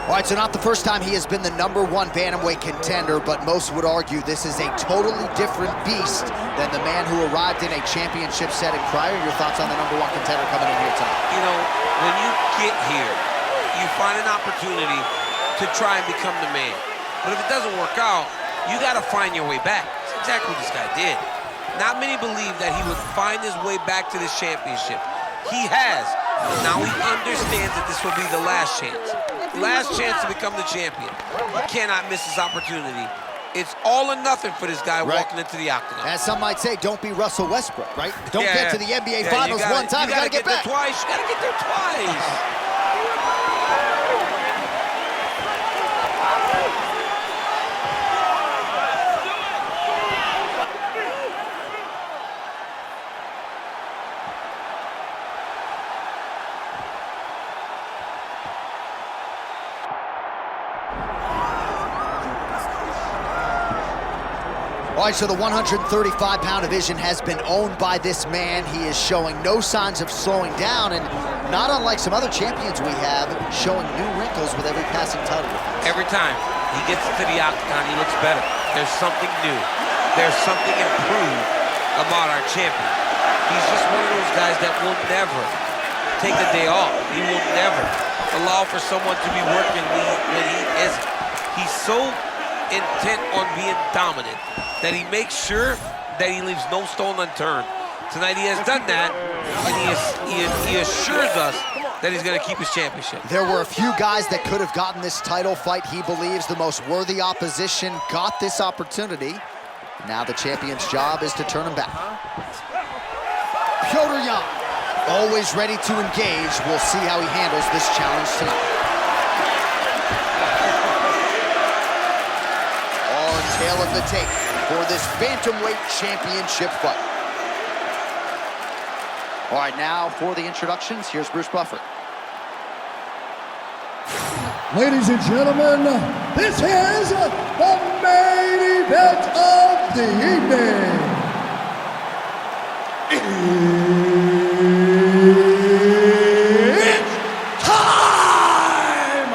All right, so not the first time he has been the #1 bantamweight contender, but most would argue this is a totally different beast than the man who arrived in a championship setting prior. Your thoughts on the #1 contender coming in here tonight? You know, when you get here, you find an opportunity to try and become the man. But if it doesn't work out, you got to find your way back. That's exactly what this guy did. Not many believe that he would find his way back to this championship. He has. Now he understands that this will be the last chance. Last chance to become the champion. He cannot miss this opportunity. It's all or nothing for this guy walking into the octagon. As some might say, don't be Russell Westbrook, right? Don't get to the NBA Finals one time, you gotta get back. You gotta get there twice. All right, so the 135-pound division has been owned by this man. He is showing no signs of slowing down, and not unlike some other champions we have, showing new wrinkles with every passing title defense. Every time he gets into the octagon, he looks better. There's something new. There's something improved about our champion. He's just one of those guys that will never take a day off. He will never allow for someone to be working when he isn't. He's so intent on being dominant that he makes sure that he leaves no stone unturned. Tonight he has done that, and he assures us that he's going to keep his championship. There were a few guys that could have gotten this title fight. He believes the most worthy opposition got this opportunity. Now the champion's job is to turn him back. Petr, always ready to engage. We'll see how he handles this challenge tonight. On tail of the tape for this bantamweight championship fight. All right, now for the introductions, here's Bruce Buffer. Ladies and gentlemen, this is the main event of the evening. It's time!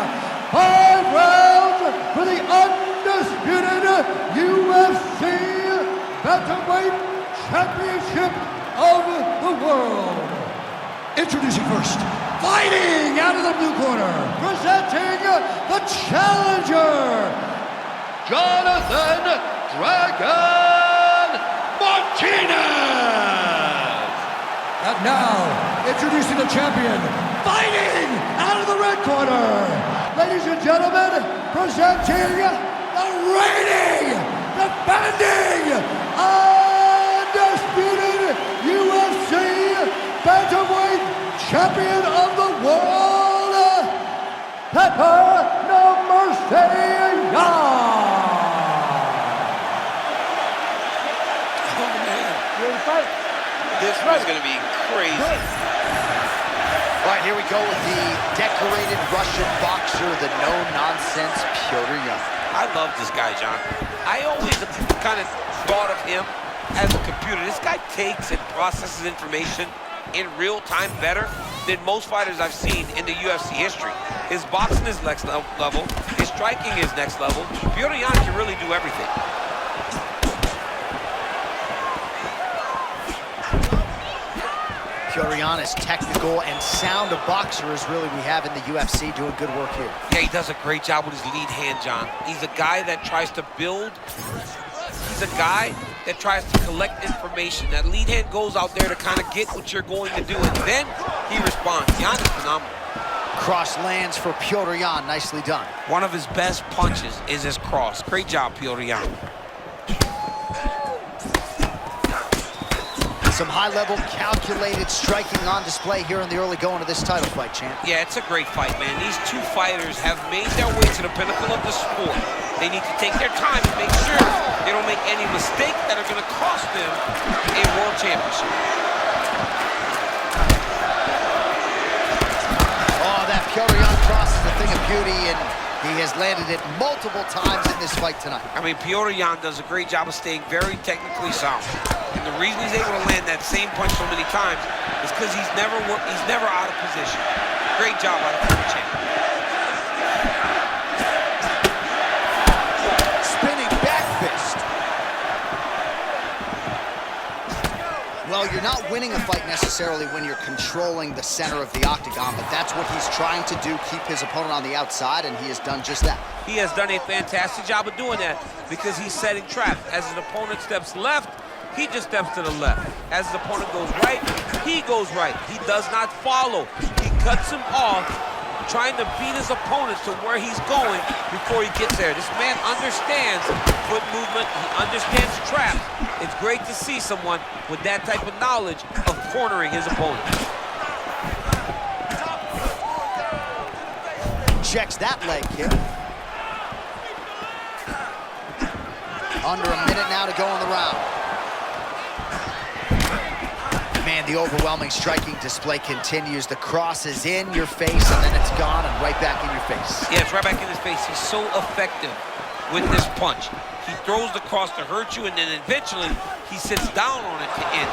5 rounds for the undisputed UFC Bantamweight Championship of the world. Introducing first, fighting out of the blue corner, presenting the challenger, Jonathan Dragon Martinez. And now, introducing the champion, fighting out of the red corner. Ladies and gentlemen, presenting the reigning, defending, undisputed UFC Bantamweight Champion of the world, Petr No Mercy Oh man, this was going to be crazy. All right, here we go with the decorated Russian boxer, the no-nonsense Petr Yan. I love this guy, John. I always kind of thought of him as a computer. This guy takes and processes information in real time better than most fighters I've seen in the UFC history. His boxing is next level, his striking is next level. Petr Yan can really do everything. Petr Yan is technical and sound a boxer as really we have in the UFC, doing good work here. Yeah, he does a great job with his lead hand, John. He's a guy that tries to build. He's a guy that tries to collect information. That lead hand goes out there to kind of get what you're going to do, and then he responds. Yan is phenomenal. Cross lands for Petr Yan, nicely done. One of his best punches is his cross. Great job, Petr Yan. Some high-level, calculated striking on display here in the early going of this title fight, champ. Yeah, it's a great fight, man. These two fighters have made their way to the pinnacle of the sport. They need to take their time and make sure they don't make any mistakes that are going to cost them a world championship. Oh, that Petr Yan cross is a thing of beauty, and he has landed it multiple times in this fight tonight. I mean, Petr Yan does a great job of staying very technically sound. And the reason he's able to land that same punch so many times is because he's never out of position. Great job out of the champion. winning a fight necessarily when you're controlling the center of the octagon, but that's what he's trying to do, keep his opponent on the outside, and he has done just that. He has done a fantastic job of doing that because he's setting traps. As his opponent steps left, he just steps to the left. As his opponent goes right, he goes right. He does not follow. He cuts him off, trying to beat his opponent to where he's going before he gets there. This man understands foot movement. He understands traps. It's great to see someone with that type of knowledge of cornering his opponent. Checks that leg kick. Under a minute now to go in the round. Man, the overwhelming striking display continues. The cross is in your face, and then it's gone and right back in your face. Yeah, it's right back in his face. He's so effective with this punch. He throws the cross to hurt you, and then eventually he sits down on it to end.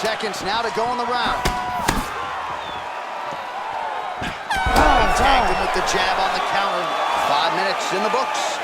Seconds now to go in the round. He tagged him with the jab on the counter. 5 minutes in the books.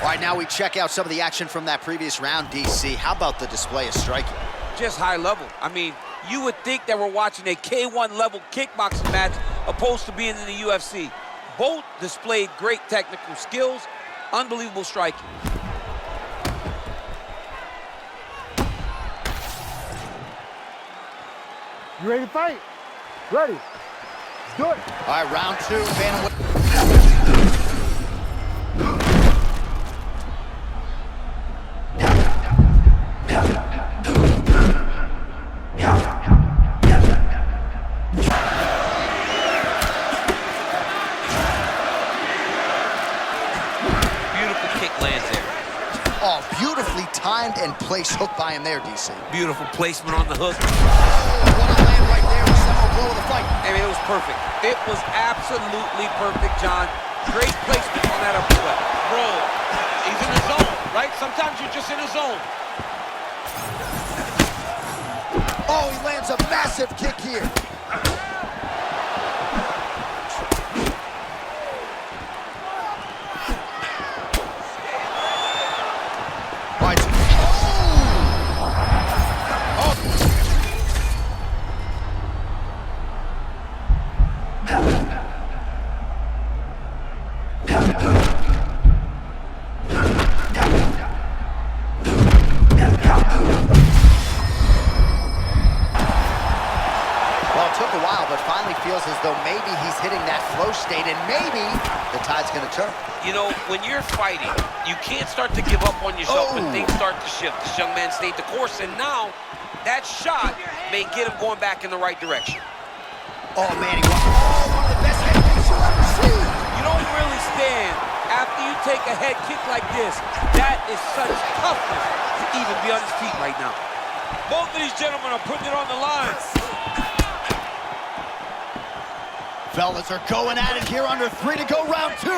All right, now we check out some of the action from that previous round, DC. How about the display of striking? Just high level. I mean, you would think that we're watching a K1 level kickboxing match opposed to being in the UFC. Both displayed great technical skills, unbelievable striking. You ready to fight? Ready. Let's do it. All right, round two. Beautifully timed and placed hook by him there, DC. Beautiful placement on the hook. Oh, what a land right there. The seminal blow of the fight. I mean, it was perfect. It was absolutely perfect, John. Great placement on that uppercut. Bro, he's in the zone, right? Sometimes you're just in a zone. Oh, he lands a massive kick here. Feels as though maybe he's hitting that flow state, and maybe the tide's going to turn. You know, when you're fighting, you can't start to give up on yourself when things start to shift. This young man stayed the course, and now that shot may get him going back in the right direction. Oh, man, one of the best head kicks you'll ever see. You don't really stand after you take a head kick like this. That is such toughness to even be on his feet right now. Both of these gentlemen are putting it on the line. Fellas are going at it here, under 3 to go, round 2.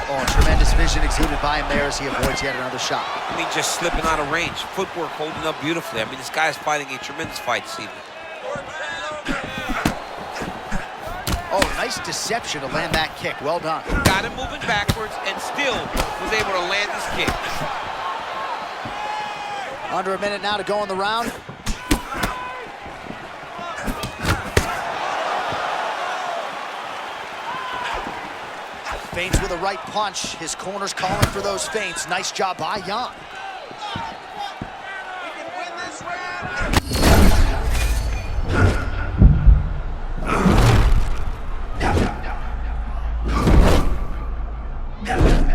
Oh, tremendous vision exuded by him there as he avoids yet another shot. I mean, just slipping out of range. Footwork holding up beautifully. I mean, this guy's fighting a tremendous fight this evening. Oh, nice deception to land that kick. Well done. Got him moving backwards and still was able to land this kick. Under a minute now to go in the round. Feints with a right punch. His corner's calling for those feints. Nice job by Jan. We can win this round. 10 minutes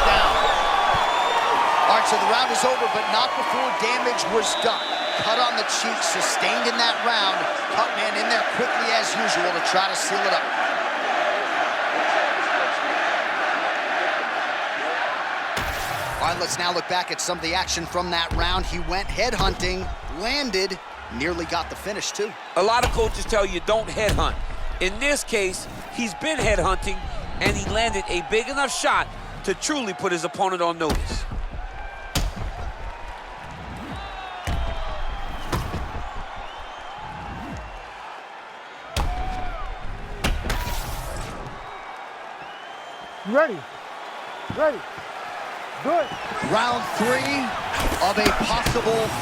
down. was done. Cut on the cheek, sustained in that round. Cutman in there quickly as usual to try to seal it up. All right, let's now look back at some of the action from that round. He went headhunting, landed, nearly got the finish too. A lot of coaches tell you don't headhunt. In this case, he's been headhunting, and he landed a big enough shot to truly put his opponent on notice. Ready. Ready. Good. Round 3 of a possible 5.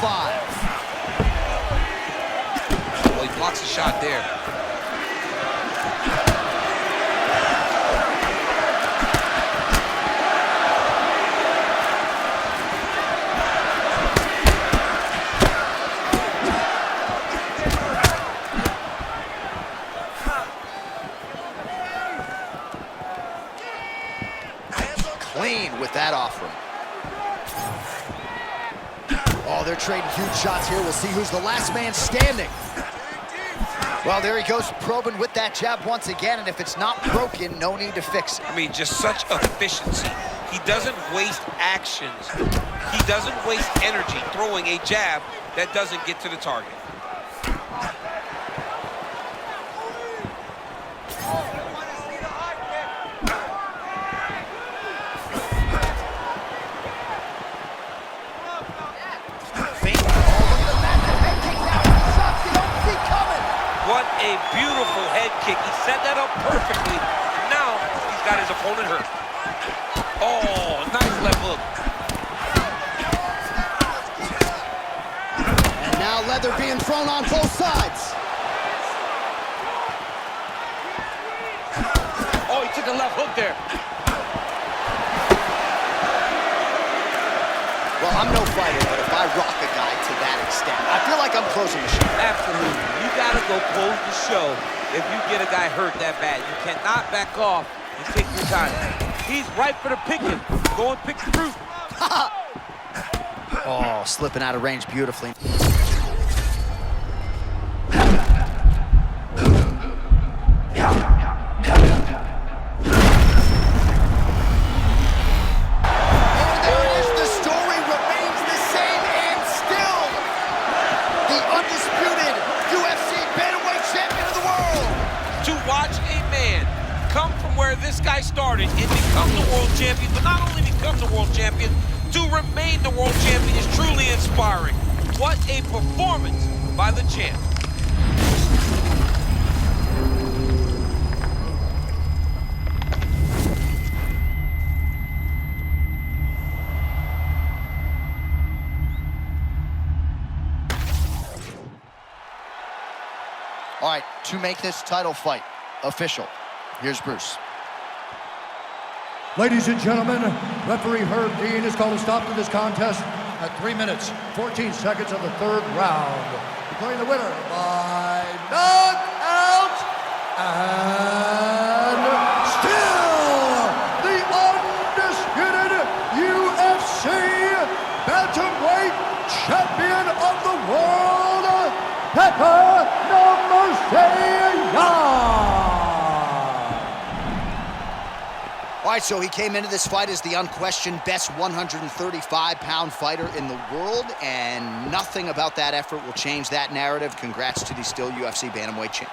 Well, he blocks a shot there. Clean with that offering. Oh, they're trading huge shots here. We'll see who's the last man standing. Well, there he goes, probing with that jab once again, and if it's not broken, no need to fix it. I mean, just such efficiency. He doesn't waste actions. He doesn't waste energy throwing a jab that doesn't get to the target. What a beautiful head kick. He set that up perfectly. Now he's got his opponent hurt. Oh, nice left hook. And now leather being thrown on both sides. Oh, he took a left hook there. Well, I'm no fighter, but if I rock a guy to that extent, I feel like I'm closing the show. Absolutely. You got to go close the show if you get a guy hurt that bad. You cannot back off and take your time. He's ripe for the picking. Go and pick the fruit. Oh, slipping out of range beautifully. This guy started and become the world champion, but not only become the world champion, to remain the world champion is truly inspiring. What a performance by the champ. All right, to make this title fight official, here's Bruce. Ladies and gentlemen, referee Herb Dean has called a stop to this contest at 3 minutes, 14 seconds of the 3rd round. Declaring the winner by knockout and still the undisputed UFC bantamweight champion of the world, Petr Young. All right, so he came into this fight as the unquestioned best 135-pound fighter in the world, and nothing about that effort will change that narrative. Congrats to the still UFC bantamweight champ.